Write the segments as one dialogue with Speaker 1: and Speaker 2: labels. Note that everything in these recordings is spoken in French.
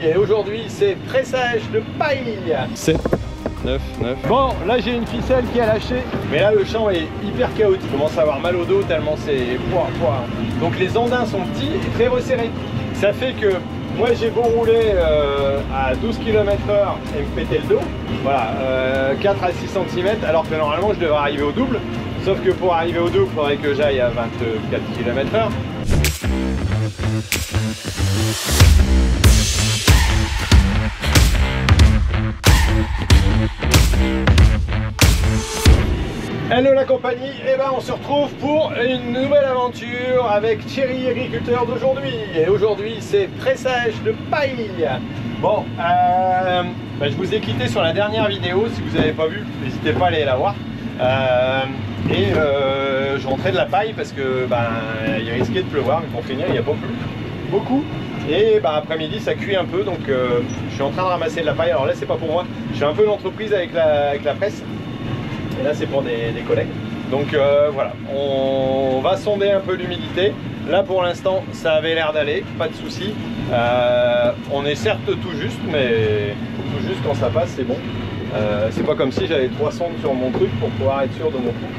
Speaker 1: et aujourd'hui c'est pressage de paille. 7, 9, 9. Bon, là j'ai une ficelle qui a lâché, mais là le champ est hyper chaotique. Je commence à avoir mal au dos tellement c'est poids. Donc les andins sont petits et très resserrés. Ça fait que moi j'ai beau rouler à 12 km/h et me péter le dos, voilà, 4 à 6 cm, alors que normalement je devrais arriver au double. Sauf que pour arriver au double, il faudrait que j'aille à 24 km/h. Hello la compagnie, et ben on se retrouve pour une nouvelle aventure avec Thierry, agriculteur d'aujourd'hui. Et aujourd'hui c'est pressage de paille. Bon, je vous ai quitté sur la dernière vidéo, si vous n'avez pas vu, n'hésitez pas à aller la voir. Je rentrais de la paille parce que il risquait de pleuvoir, mais pour finir il n'y a pas plu beaucoup. Et après-midi ça cuit un peu, donc je suis en train de ramasser de la paille. Alors là c'est pas pour moi, je fais un peu l'entreprise avec la presse. Et là c'est pour des collègues. Donc voilà, on va sonder un peu l'humidité. Là pour l'instant ça avait l'air d'aller, pas de souci. On est certes tout juste, mais tout juste quand ça passe c'est bon. C'est pas comme si j'avais 3 sondes sur mon truc pour pouvoir être sûr de mon coup.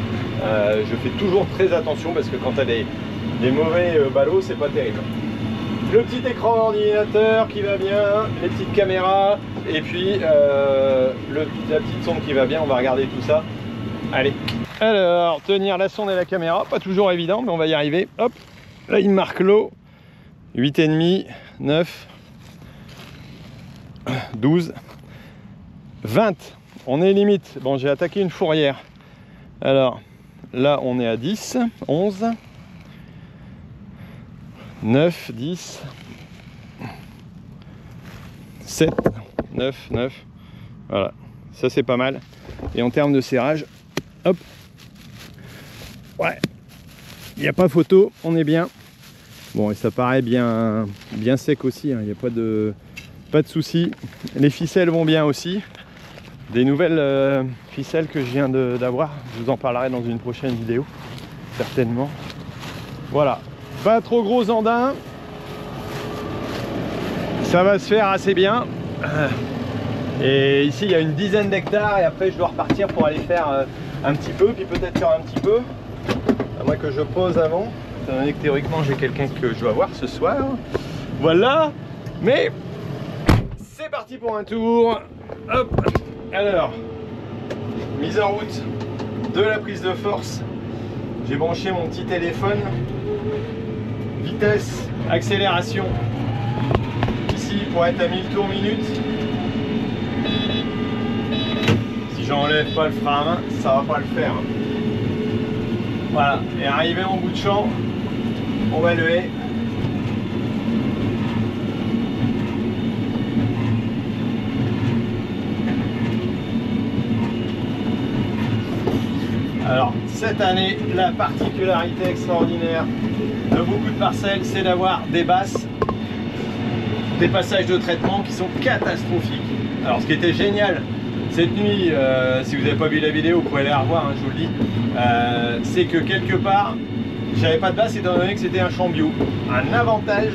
Speaker 1: Je fais toujours très attention parce que quand tu as des mauvais ballots c'est pas terrible. Le petit écran d'ordinateur qui va bien, les petites caméras et puis la petite sonde qui va bien, on va regarder tout ça. Allez. Alors, tenir la sonde et la caméra, pas toujours évident, mais on va y arriver. Hop, là il marque l'eau. 8,5, 9, 12, 20. On est limite. Bon, j'ai attaqué une fourrière. Alors, là on est à 10, 11, 9, 10, 7, 9, 9. Voilà, ça c'est pas mal. Et en termes de serrage, hop, ouais, il n'y a pas photo, on est bien. Bon, et ça paraît bien sec aussi, hein, il n'y a pas de souci. Les ficelles vont bien aussi. Des nouvelles ficelles que je viens d'avoir, je vous en parlerai dans une prochaine vidéo, certainement. Voilà, pas trop gros andins, ça va se faire assez bien. Et ici il y a une dizaine d'hectares et après je dois repartir pour aller faire un petit peu, puis peut-être faire un petit peu, à moins que je pose avant, étant donné que théoriquement j'ai quelqu'un que je dois voir ce soir. Voilà, mais c'est parti pour un tour. Hop. Alors, mise en route de la prise de force. J'ai branché mon petit téléphone. Vitesse, accélération. Ici pour être à 1000 tours minute. Si j'enlève pas le frein à main, ça va pas le faire. Voilà, et arrivé en bout de champ, on va le haie. Alors cette année, la particularité extraordinaire de beaucoup de parcelles, c'est d'avoir des basses, des passages de traitement qui sont catastrophiques. Alors ce qui était génial cette nuit, si vous n'avez pas vu la vidéo, vous pouvez aller la revoir, hein, je vous le dis, c'est que quelque part, j'avais pas de basse étant donné que c'était un champ bio. Un avantage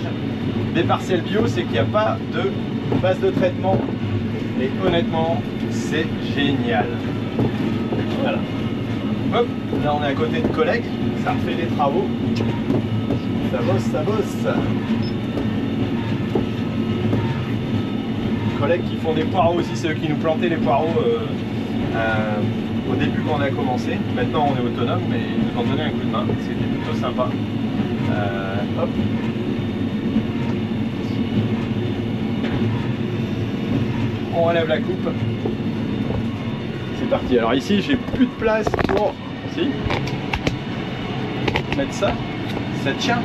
Speaker 1: des parcelles bio, c'est qu'il n'y a pas de base de traitement. Et honnêtement, c'est génial. Voilà. Hop, là on est à côté de collègues, ça refait des travaux. Ça bosse, ça bosse. Collègues qui font des poireaux aussi, c'est eux qui nous plantaient les poireaux au début quand on a commencé. Maintenant on est autonome, mais ils nous ont donné un coup de main, c'était plutôt sympa. Hop. On relève la coupe. C'est parti. Alors ici j'ai plus de place pour mettre ça tient.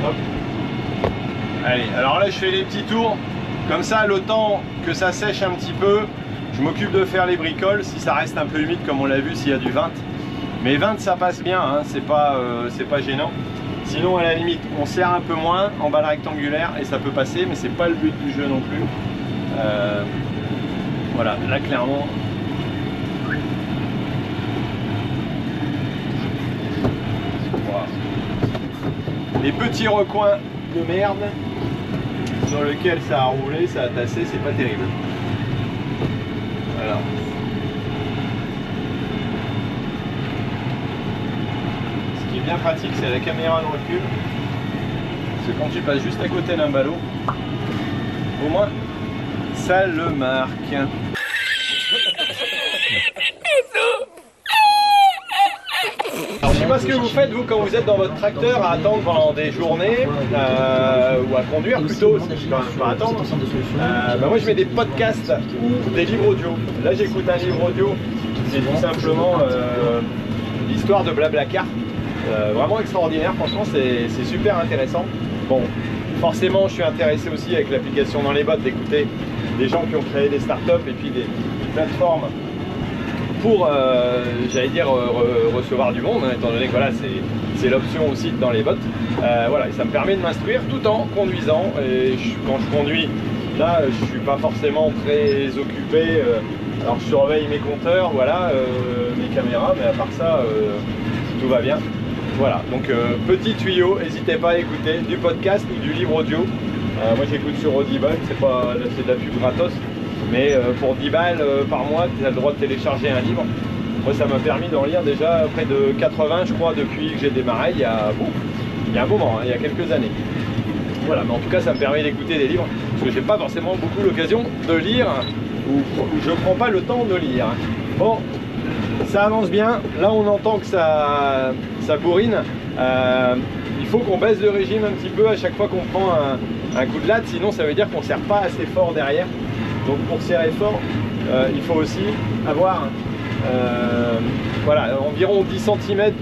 Speaker 1: Hop. Allez, alors là je fais les petits tours comme ça, le temps que ça sèche un petit peu, je m'occupe de faire les bricoles si ça reste un peu humide comme on l'a vu s'il y a du 20. Mais 20 ça passe bien, hein, c'est pas gênant. Sinon à la limite on serre un peu moins en balle rectangulaire et ça peut passer, mais c'est pas le but du jeu non plus. Voilà, là clairement. Les petits recoins de merde. sur lequel ça a roulé, ça a tassé, c'est pas terrible. Alors. Ce qui est bien pratique, c'est la caméra de recul. Parce que quand tu passes juste à côté d'un ballot, au moins ça le marque. Alors, je sais pas ce que vous faites vous quand vous êtes dans votre tracteur à attendre pendant des journées ou à conduire plutôt, pas attendre. Moi je mets des podcasts ou des livres audio. Là j'écoute un livre audio, c'est tout simplement l'histoire de Blablacar. Vraiment extraordinaire, franchement c'est super intéressant. Bon, forcément je suis intéressé aussi avec l'application dans les bottes d'écouter des gens qui ont créé des startups et puis des plateformes pour, j'allais dire, recevoir du monde, hein, étant donné que voilà, c'est l'option aussi dans les bottes. Voilà, et ça me permet de m'instruire tout en conduisant. Et quand je conduis, là, je suis pas forcément très occupé. Alors je surveille mes compteurs, voilà, mes caméras, mais à part ça, tout va bien. Voilà, donc petit tuyau, n'hésitez pas à écouter du podcast ou du livre audio. Moi j'écoute sur Audible, c'est de la pub gratos. Mais pour 10 balles par mois, tu as le droit de télécharger un livre. Moi, ça m'a permis d'en lire déjà près de 80, je crois, depuis que j'ai démarré, il y a un moment, hein, il y a quelques années. Voilà, mais en tout cas, ça me permet d'écouter des livres, parce que j'ai pas forcément beaucoup l'occasion de lire, ou je prends pas le temps de lire. Bon, ça avance bien. Là, on entend que ça bourrine. Il faut qu'on baisse le régime un petit peu à chaque fois qu'on prend un coup de latte, sinon ça veut dire qu'on ne serre pas assez fort derrière. Donc pour serrer fort, il faut aussi avoir voilà, environ 10 cm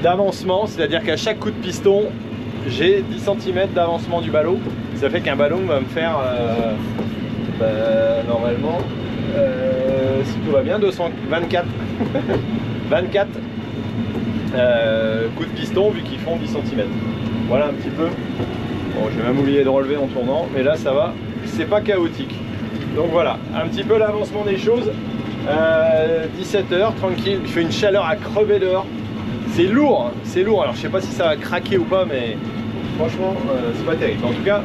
Speaker 1: d'avancement, c'est-à-dire qu'à chaque coup de piston, j'ai 10 cm d'avancement du ballot. Ça fait qu'un ballon va me faire normalement, si tout va bien, 224 24 coups de piston vu qu'ils font 10 cm. Voilà un petit peu. Bon, je vais même oublier de relever en tournant, mais là ça va, c'est pas chaotique. Donc voilà, un petit peu l'avancement des choses. 17 h, tranquille, il fait une chaleur à crever dehors. C'est lourd, hein, c'est lourd. Alors je sais pas si ça va craquer ou pas, mais franchement, c'est pas terrible. En tout cas,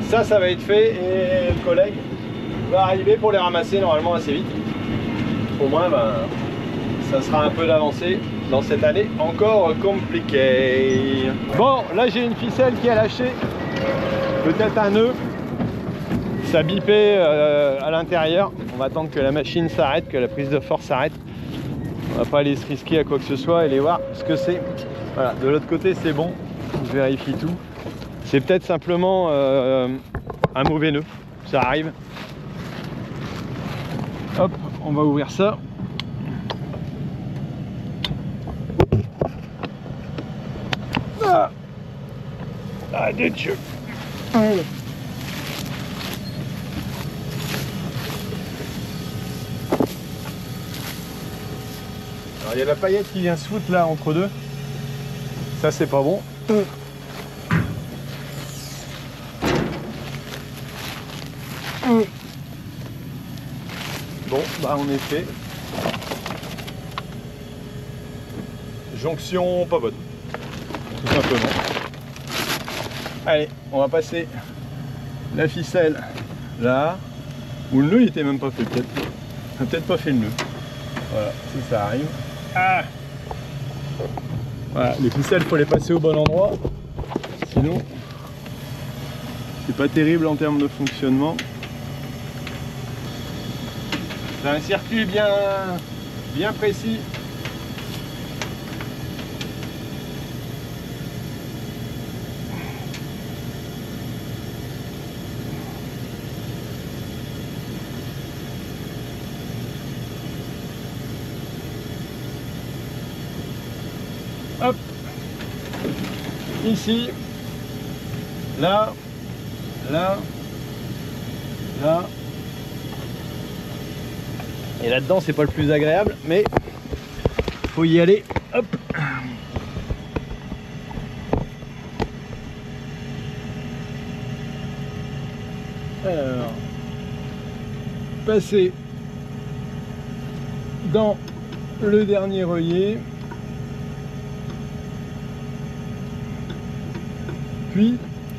Speaker 1: ça va être fait et le collègue va arriver pour les ramasser normalement assez vite. Au moins, ça sera un peu d'avancée dans cette année encore compliquée. Bon, là j'ai une ficelle qui a lâché. Peut-être un nœud, ça bipait à l'intérieur. On va attendre que la machine s'arrête, que la prise de force s'arrête. On va pas aller se risquer à quoi que ce soit et aller voir ce que c'est. Voilà, de l'autre côté c'est bon, je vérifie tout. C'est peut-être simplement un mauvais nœud, ça arrive. Hop, on va ouvrir ça. Ah, de Dieu. Alors, il y a la paillette qui vient se foutre là entre deux. Ça c'est pas bon. Bon, bah on est fait. Jonction pas bonne, tout simplement. Allez, on va passer la ficelle là, où le nœud il était même pas fait peut-être. On a peut-être pas fait le nœud. Voilà, si ça arrive. Ah, voilà, les ficelles, il faut les passer au bon endroit. Sinon, c'est pas terrible en termes de fonctionnement. C'est un circuit bien précis. Hop, ici, là, là, là, et là-dedans c'est pas le plus agréable, mais faut y aller. Hop. Alors, passer dans le dernier relier. puis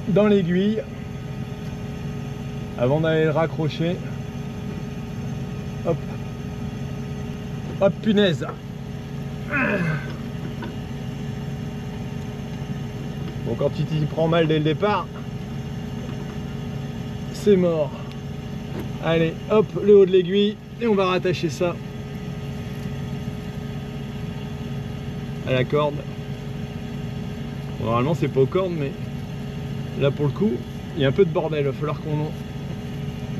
Speaker 1: dans l'aiguille, avant d'aller le raccrocher. Hop. Hop, punaise. Bon, quand tu t'y prends mal dès le départ, c'est mort. Allez, hop, le haut de l'aiguille, et on va rattacher ça à la corde. Bon, normalement c'est pas aux cordes, mais là pour le coup il y a un peu de bordel. Il va falloir qu'on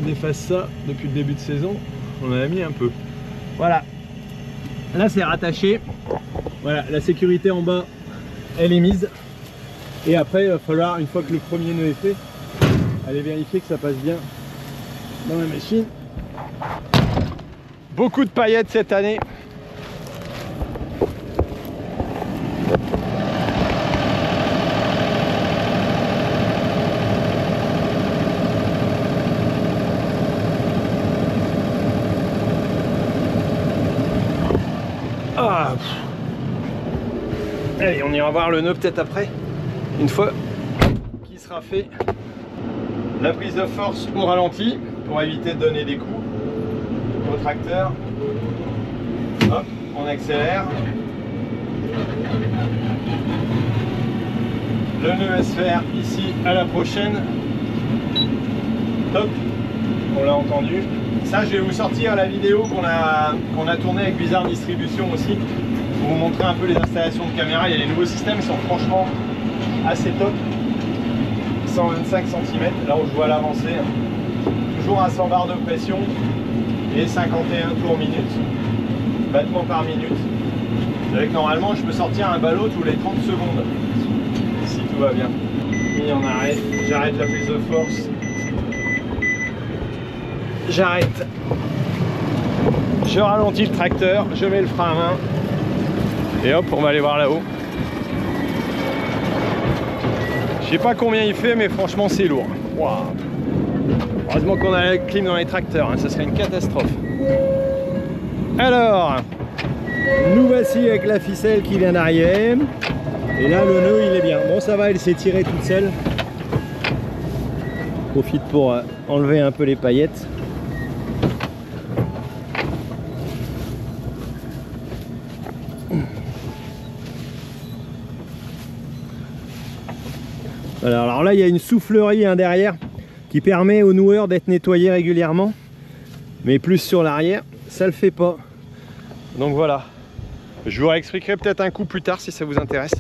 Speaker 1: défasse ça. Depuis le début de saison on en a mis un peu. Voilà, là c'est rattaché. Voilà, la sécurité en bas elle est mise, et après il va falloir, une fois que le premier nœud est fait, aller vérifier que ça passe bien dans la machine. Beaucoup de paillettes cette année. Ah. Allez, on ira voir le nœud peut-être après, une fois qu'il sera fait. La prise de force au ralenti pour éviter de donner des coups au tracteur. Hop, on accélère. Le nœud va se faire ici à la prochaine. Top, on l'a entendu. Ça, je vais vous sortir la vidéo qu'on a tournée avec Bizarre Distribution aussi, pour vous montrer un peu les installations de caméra. Il y a les nouveaux systèmes qui sont franchement assez top. 125 cm, là où je vois l'avancée. Toujours à 100 barres de pression et 51 tours minute, battements par minute. Avec normalement, je peux sortir un ballot tous les 30 secondes, si tout va bien. Et on arrête, j'arrête la prise de force. J'arrête, je ralentis le tracteur, je mets le frein à main et hop, on va aller voir là-haut. Je sais pas combien il fait, mais franchement c'est lourd. Wow. Heureusement qu'on a la clim dans les tracteurs, hein, ça serait une catastrophe. Alors, nous voici avec la ficelle qui vient d'arriver. Et là le nœud il est bien. Bon, ça va, elle s'est tirée toute seule. Profite pour enlever un peu les paillettes. Voilà, alors là il y a une soufflerie derrière qui permet au noueur d'être nettoyé régulièrement, mais plus sur l'arrière ça le fait pas. Donc voilà, je vous réexpliquerai peut-être un coup plus tard si ça vous intéresse,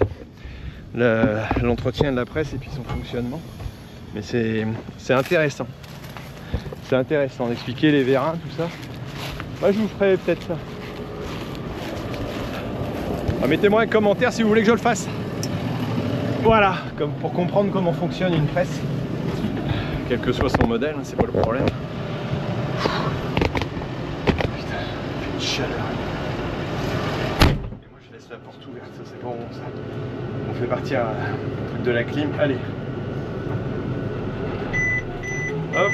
Speaker 1: l'entretien de la presse et puis son fonctionnement. Mais c'est intéressant, d'expliquer les vérins, tout ça. Moi je vous ferai peut-être ça. Ah, mettez-moi un commentaire si vous voulez que je le fasse. Voilà, comme pour comprendre comment fonctionne une presse, quel que soit son modèle, c'est pas le problème. Putain, il fait une chaleur. Et moi je laisse la porte ouverte, ça c'est pas bon ça. On fait partir le truc de la clim, allez. Hop.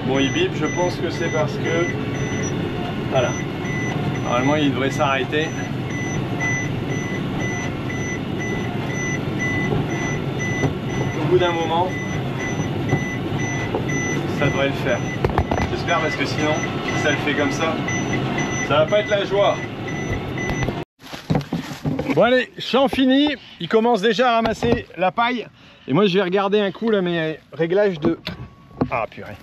Speaker 1: Bon, il bip, je pense que c'est parce que... Voilà. Normalement il devrait s'arrêter. Au bout d'un moment, ça devrait le faire. J'espère, parce que sinon, si ça le fait comme ça va pas être la joie. Bon allez, champ fini. Il commence déjà à ramasser la paille. Et moi je vais regarder un coup là mes réglages de... Ah purée.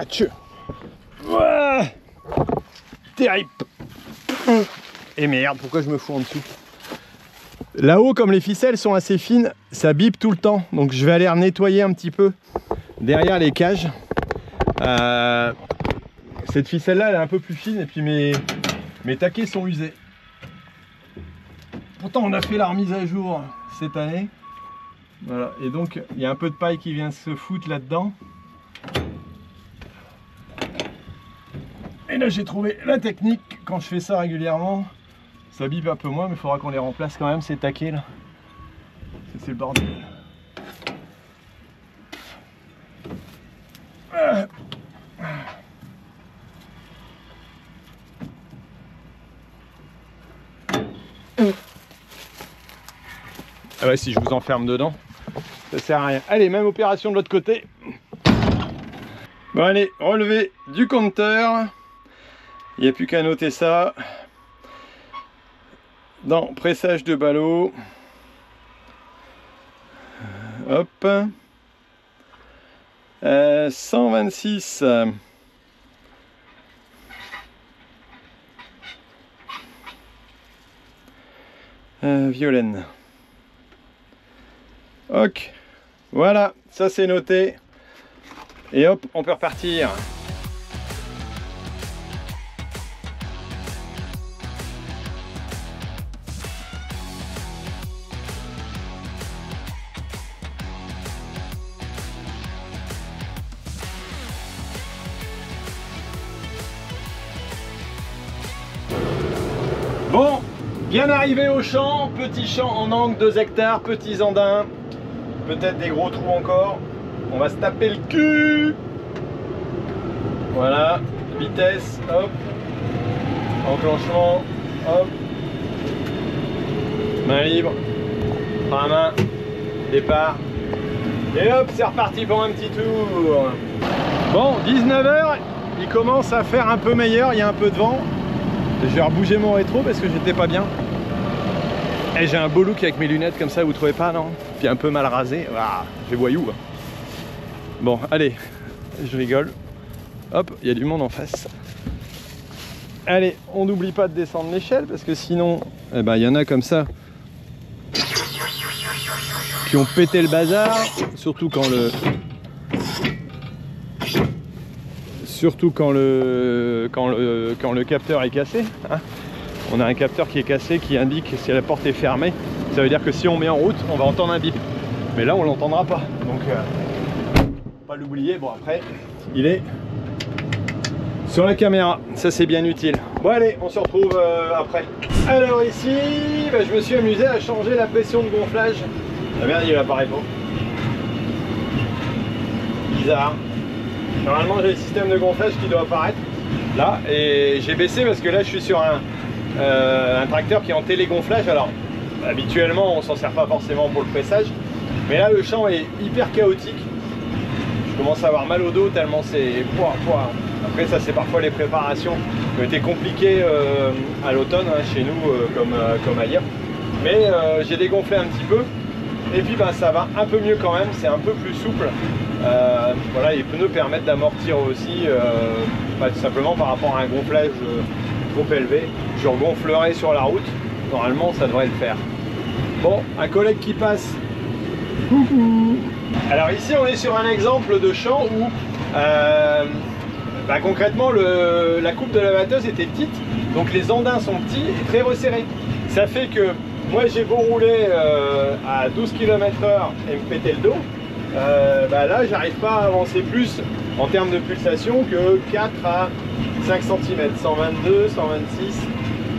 Speaker 1: Tchou. Terrible. Et merde, pourquoi je me fous en dessous? Là-haut, comme les ficelles sont assez fines, ça bip tout le temps. Donc je vais aller nettoyer un petit peu derrière les cages. Cette ficelle-là, elle est un peu plus fine et puis mes taquets sont usés. Pourtant, on a fait la remise à jour cette année. Voilà, et donc il y a un peu de paille qui vient se foutre là-dedans. Et là, j'ai trouvé la technique. Quand je fais ça régulièrement, ça bip un peu moins, mais il faudra qu'on les remplace quand même, ces taquets là. C'est le bordel. Ah ouais, si je vous enferme dedans, ça sert à rien. Allez, même opération de l'autre côté. Bon allez, relevé du compteur. Il n'y a plus qu'à noter ça. Dans pressage de ballot. Hop. 126. Violaine. Ok. Voilà, ça c'est noté. Et hop, on peut repartir. Bon, bien arrivé au champ, petit champ en angle 2 hectares, petits andins, peut-être des gros trous encore. On va se taper le cul. Voilà, vitesse, hop, enclenchement, hop, main libre, frein à main, départ, et hop, c'est reparti pour un petit tour. Bon, 19 h, il commence à faire un peu meilleur, il y a un peu de vent. Je vais rebouger mon rétro parce que j'étais pas bien. Et j'ai un beau look avec mes lunettes comme ça, vous trouvez pas, non? Puis un peu mal rasé, ah, j'ai voyou. Bon, allez, je rigole. Hop, il y a du monde en face. Allez, on n'oublie pas de descendre l'échelle parce que sinon, eh ben, y en a comme ça qui ont pété le bazar, surtout quand le capteur est cassé. Hein. On a un capteur qui est cassé qui indique si la porte est fermée. Ça veut dire que si on met en route, on va entendre un bip. Mais là, on l'entendra pas. Donc, pas l'oublier. Bon, après, il est sur la caméra. Ça, c'est bien utile. Bon, allez, on se retrouve après. Alors ici, bah, je me suis amusé à changer la pression de gonflage. La merde, il apparaît pas. Bizarre. Normalement j'ai le système de gonflage qui doit apparaître là et j'ai baissé parce que là je suis sur un tracteur qui est en télégonflage. Alors habituellement on s'en sert pas forcément pour le pressage, mais là le champ est hyper chaotique. Je commence à avoir mal au dos tellement c'est Après ça c'est parfois les préparations qui ont été compliquées à l'automne hein, chez nous comme ailleurs, mais j'ai dégonflé un petit peu. Et puis bah, ça va un peu mieux quand même, c'est un peu plus souple. Voilà, les pneus permettent d'amortir aussi, tout simplement par rapport à un gonflage trop élevé. Je regonflerai sur la route, normalement ça devrait le faire. Bon, un collègue qui passe. Coucou. Alors ici on est sur un exemple de champ où concrètement la coupe de la batteuse était petite, donc les andins sont petits et très resserrés. Ça fait que moi j'ai beau rouler à 12 km/h et me péter le dos, là j'arrive pas à avancer plus en termes de pulsation que 4 à 5 cm, 122, 126,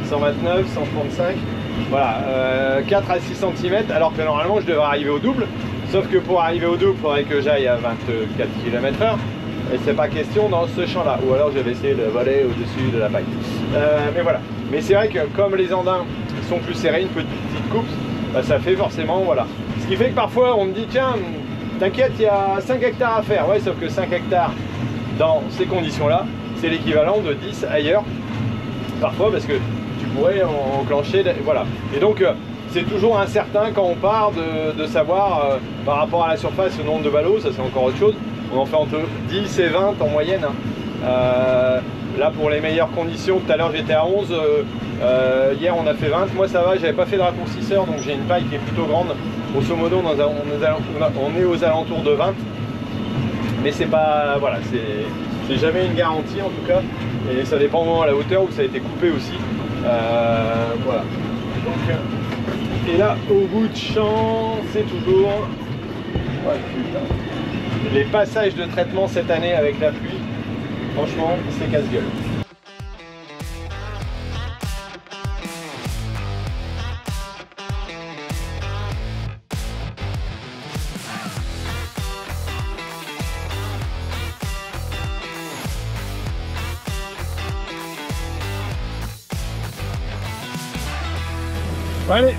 Speaker 1: 129, 135, voilà, 4 à 6 cm alors que normalement je devrais arriver au double, sauf que pour arriver au double il faudrait que j'aille à 24 km/h et c'est pas question dans ce champ là, ou alors je vais essayer de voler au-dessus de la paille, mais voilà. Mais c'est vrai que comme les andins sont plus serrés, une petite coupe, ça fait forcément, voilà. Ce qui fait que parfois on me dit tiens, t'inquiète, il y a 5 hectares à faire. Ouais, sauf que 5 hectares dans ces conditions-là, c'est l'équivalent de 10 ailleurs. Parfois parce que tu pourrais enclencher, voilà. Et donc c'est toujours incertain quand on part de savoir par rapport à la surface, le nombre de ballots, ça c'est encore autre chose. On en fait entre 10 et 20 en moyenne. Hein. Là pour les meilleures conditions, tout à l'heure j'étais à 11, hier on a fait 20, moi ça va, j'avais pas fait de raccourcisseur donc j'ai une paille qui est plutôt grande, grosso modo on est aux alentours de 20, mais c'est pas, voilà, c'est jamais une garantie en tout cas, et ça dépend à la hauteur où ça a été coupé aussi, voilà. Donc, et là au bout de champ, c'est toujours, ouais, putain, les passages de traitement cette année avec la pluie. Franchement, c'est casse-gueule. Allez,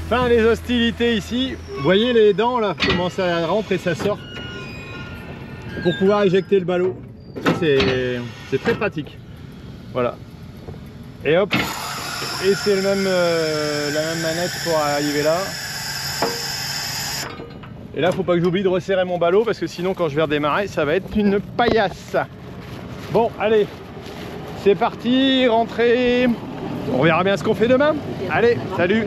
Speaker 1: Fin des hostilités ici. Vous voyez les dents là, comment ça rentre et ça sort pour pouvoir éjecter le ballot. Ça c'est très pratique. Voilà. Et hop. Et c'est le même, la même manette pour arriver là. Et là, faut pas que j'oublie de resserrer mon ballot parce que sinon, quand je vais redémarrer, ça va être une paillasse. Bon, allez, c'est parti, rentrez. On verra bien ce qu'on fait demain. Allez, salut.